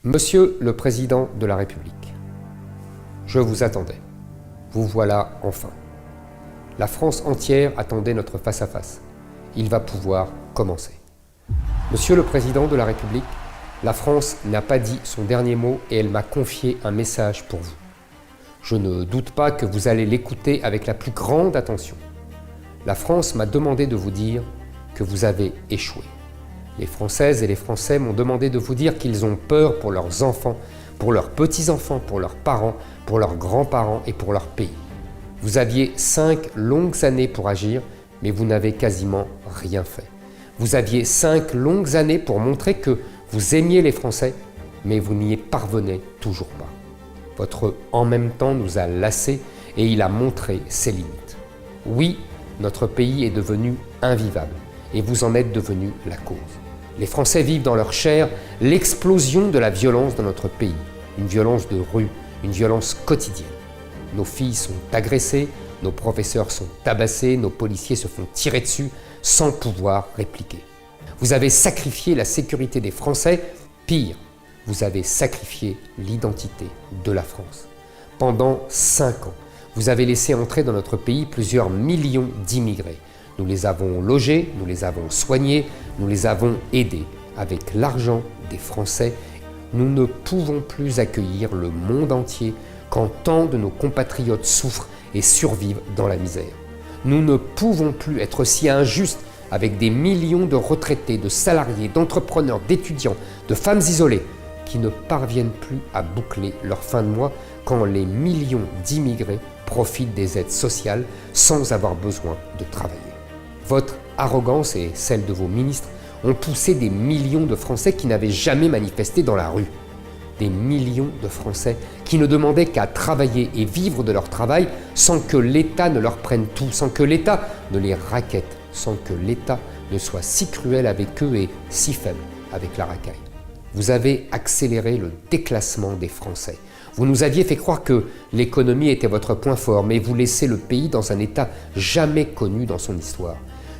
Monsieur le Président de la République, je vous attendais. Vous voilà enfin. La France entière attendait notre face-à-face. Il va pouvoir commencer. Monsieur le Président de la République, la France n'a pas dit son dernier mot et elle m'a confié un message pour vous. Je ne doute pas que vous allez l'écouter avec la plus grande attention. La France m'a demandé de vous dire que vous avez échoué. Les Françaises et les Français m'ont demandé de vous dire qu'ils ont peur pour leurs enfants, pour leurs petits-enfants, pour leurs parents, pour leurs grands-parents et pour leur pays. Vous aviez 5 longues années pour agir, mais vous n'avez quasiment rien fait. Vous aviez 5 longues années pour montrer que vous aimiez les Français, mais vous n'y parvenez toujours pas. Votre « en même temps » nous a lassés et il a montré ses limites. Oui, notre pays est devenu invivable et vous en êtes devenu la cause. Les Français vivent dans leur chair l'explosion de la violence dans notre pays, une violence de rue, une violence quotidienne. Nos filles sont agressées, nos professeurs sont tabassés, nos policiers se font tirer dessus sans pouvoir répliquer. Vous avez sacrifié la sécurité des Français, pire, vous avez sacrifié l'identité de la France. Pendant 5 ans, vous avez laissé entrer dans notre pays plusieurs millions d'immigrés. Nous les avons logés, nous les avons soignés, nous les avons aidés. Avec l'argent des Français, nous ne pouvons plus accueillir le monde entier quand tant de nos compatriotes souffrent et survivent dans la misère. Nous ne pouvons plus être si injustes avec des millions de retraités, de salariés, d'entrepreneurs, d'étudiants, de femmes isolées qui ne parviennent plus à boucler leur fin de mois quand les millions d'immigrés profitent des aides sociales sans avoir besoin de travailler. Votre arrogance et celle de vos ministres ont poussé des millions de Français qui n'avaient jamais manifesté dans la rue. Des millions de Français qui ne demandaient qu'à travailler et vivre de leur travail sans que l'État ne leur prenne tout, sans que l'État ne les raquette, sans que l'État ne soit si cruel avec eux et si faible avec la racaille. Vous avez accéléré le déclassement des Français. Vous nous aviez fait croire que l'économie était votre point fort, mais vous laissez le pays dans un état jamais connu dans son histoire.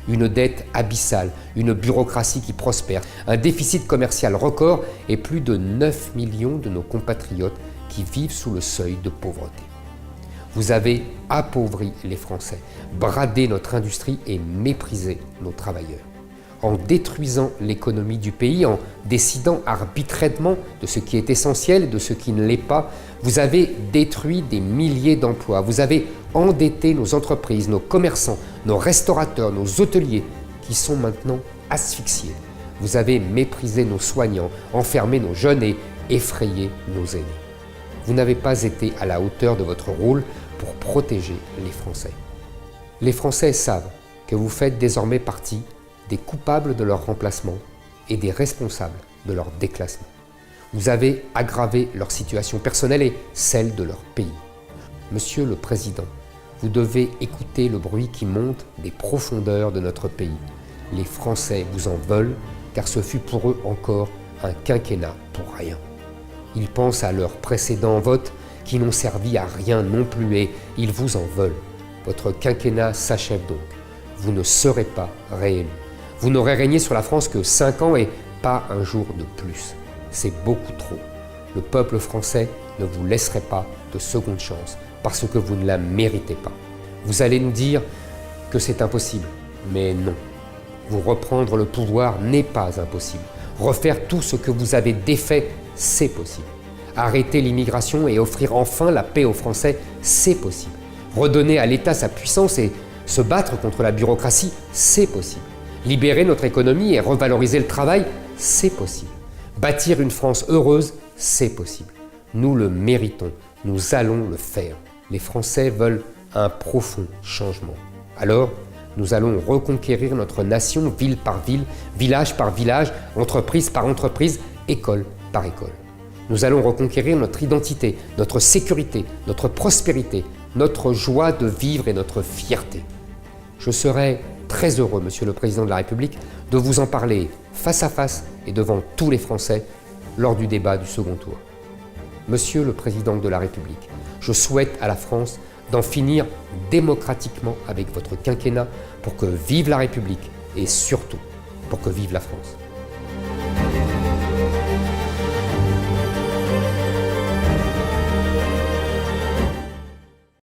Une dette abyssale, une bureaucratie qui prospère, un déficit commercial record et plus de 9 millions de nos compatriotes qui vivent sous le seuil de pauvreté. Vous avez appauvri les Français, bradé notre industrie et méprisé nos travailleurs. En détruisant l'économie du pays, en décidant arbitrairement de ce qui est essentiel et de ce qui ne l'est pas, vous avez détruit des milliers d'emplois, vous avez endetté nos entreprises, nos commerçants, nos restaurateurs, nos hôteliers, qui sont maintenant asphyxiés. Vous avez méprisé nos soignants, enfermé nos jeunes et effrayé nos aînés. Vous n'avez pas été à la hauteur de votre rôle pour protéger les Français. Les Français savent que vous faites désormais partie des coupables de leur remplacement et des responsables de leur déclassement. Vous avez aggravé leur situation personnelle et celle de leur pays. Monsieur le Président, vous devez écouter le bruit qui monte des profondeurs de notre pays. Les Français vous en veulent car ce fut pour eux encore un quinquennat pour rien. Ils pensent à leurs précédents votes qui n'ont servi à rien non plus et ils vous en veulent. Votre quinquennat s'achève donc. Vous ne serez pas réélu. Vous n'aurez régné sur la France que 5 ans et pas un jour de plus. C'est beaucoup trop. Le peuple français ne vous laisserait pas de seconde chance parce que vous ne la méritez pas. Vous allez nous dire que c'est impossible, mais non. Vous reprendre le pouvoir n'est pas impossible. Refaire tout ce que vous avez défait, c'est possible. Arrêter l'immigration et offrir enfin la paix aux Français, c'est possible. Redonner à l'État sa puissance et se battre contre la bureaucratie, c'est possible. Libérer notre économie et revaloriser le travail, c'est possible. Bâtir une France heureuse, c'est possible. Nous le méritons, nous allons le faire. Les Français veulent un profond changement. Alors, nous allons reconquérir notre nation ville par ville, village par village, entreprise par entreprise, école par école. Nous allons reconquérir notre identité, notre sécurité, notre prospérité, notre joie de vivre et notre fierté. Je serai très heureux, Monsieur le Président de la République, de vous en parler face à face et devant tous les Français lors du débat du second tour. Monsieur le Président de la République, je souhaite à la France d'en finir démocratiquement avec votre quinquennat pour que vive la République et surtout pour que vive la France.